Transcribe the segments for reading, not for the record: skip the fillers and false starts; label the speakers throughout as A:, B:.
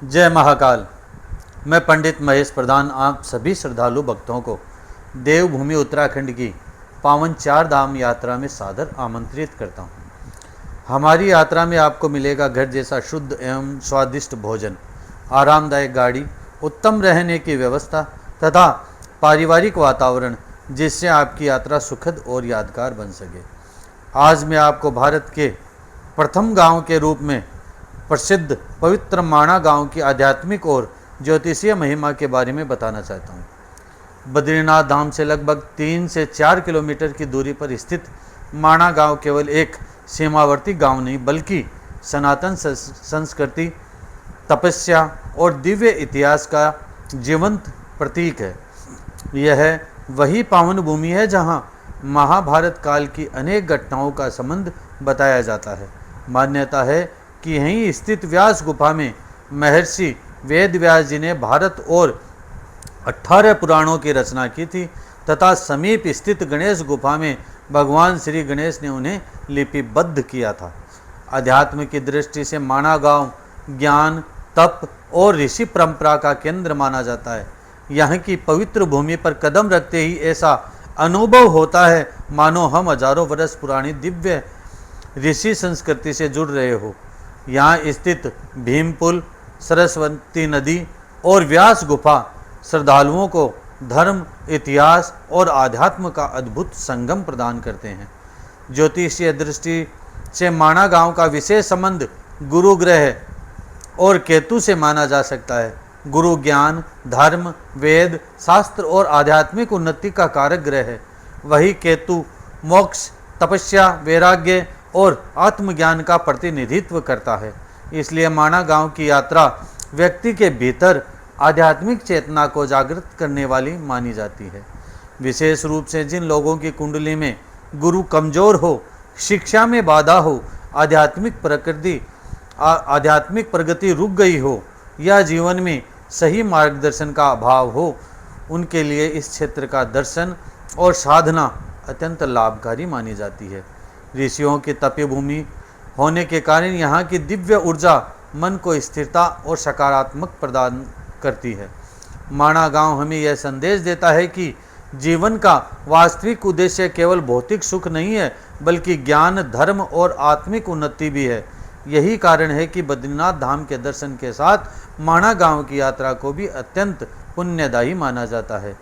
A: जय महाकाल। मैं पंडित महेश प्रधान आप सभी श्रद्धालु भक्तों को देवभूमि उत्तराखंड की पावन चार धाम यात्रा में सादर आमंत्रित करता हूँ। हमारी यात्रा में आपको मिलेगा घर जैसा शुद्ध एवं स्वादिष्ट भोजन, आरामदायक गाड़ी, उत्तम रहने की व्यवस्था तथा पारिवारिक वातावरण, जिससे आपकी यात्रा सुखद और यादगार बन सके। आज मैं आपको भारत के प्रथम गांव के रूप में प्रसिद्ध पवित्र माणा गांव की आध्यात्मिक और ज्योतिषीय महिमा के बारे में बताना चाहता हूँ। बद्रीनाथ धाम से लगभग 3 से 4 किलोमीटर की दूरी पर स्थित माणा गांव केवल एक सीमावर्ती गांव नहीं, बल्कि सनातन संस्कृति, तपस्या और दिव्य इतिहास का जीवंत प्रतीक है। यह वही पावन भूमि है जहां महाभारत काल की अनेक घटनाओं का संबंध बताया जाता है। मान्यता है कि यहीं स्थित व्यास गुफा में महर्षि वेद व्यास जी ने भारत और 18 पुराणों की रचना की थी तथा समीप स्थित गणेश गुफा में भगवान श्री गणेश ने उन्हें लिपिबद्ध किया था। अध्यात्म की दृष्टि से माणा गांव ज्ञान, तप और ऋषि परंपरा का केंद्र माना जाता है। यहाँ की पवित्र भूमि पर कदम रखते ही ऐसा अनुभव होता है मानो हम हजारों वर्ष पुरानी दिव्य ऋषि संस्कृति से जुड़ रहे हो। यहाँ स्थित भीम पुल, सरस्वती नदी और व्यास गुफा श्रद्धालुओं को धर्म, इतिहास और आध्यात्म का अद्भुत संगम प्रदान करते हैं। ज्योतिषीय दृष्टि से माणा गांव का विशेष संबंध गुरु ग्रह और केतु से माना जा सकता है। गुरु ज्ञान, धर्म, वेद, शास्त्र और आध्यात्मिक उन्नति का कारक ग्रह है। वही केतु मोक्ष, तपस्या, वैराग्य और आत्मज्ञान का प्रतिनिधित्व करता है। इसलिए माणा गांव की यात्रा व्यक्ति के भीतर आध्यात्मिक चेतना को जागृत करने वाली मानी जाती है। विशेष रूप से जिन लोगों की कुंडली में गुरु कमजोर हो, शिक्षा में बाधा हो, आध्यात्मिक प्रगति रुक गई हो या जीवन में सही मार्गदर्शन का अभाव हो, उनके लिए इस क्षेत्र का दर्शन और साधना अत्यंत लाभकारी मानी जाती है। ऋषियों की तपी भूमि होने के कारण यहाँ की दिव्य ऊर्जा मन को स्थिरता और सकारात्मक प्रदान करती है। माणा गांव हमें यह संदेश देता है कि जीवन का वास्तविक उद्देश्य केवल भौतिक सुख नहीं है, बल्कि ज्ञान, धर्म और आत्मिक उन्नति भी है। यही कारण है कि बद्रीनाथ धाम के दर्शन के साथ माणा गांव की यात्रा को भी अत्यंत पुण्यदायी माना जाता है।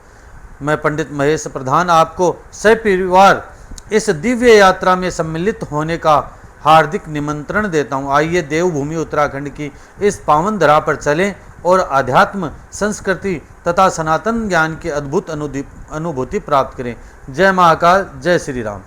A: मैं पंडित महेश प्रधान आपको सपरिवार इस दिव्य यात्रा में सम्मिलित होने का हार्दिक निमंत्रण देता हूँ। आइए देवभूमि उत्तराखंड की इस पावन धरा पर चलें और आध्यात्म, संस्कृति तथा सनातन ज्ञान की अद्भुत अनुभूति प्राप्त करें। जय महाकाल, जय श्री राम।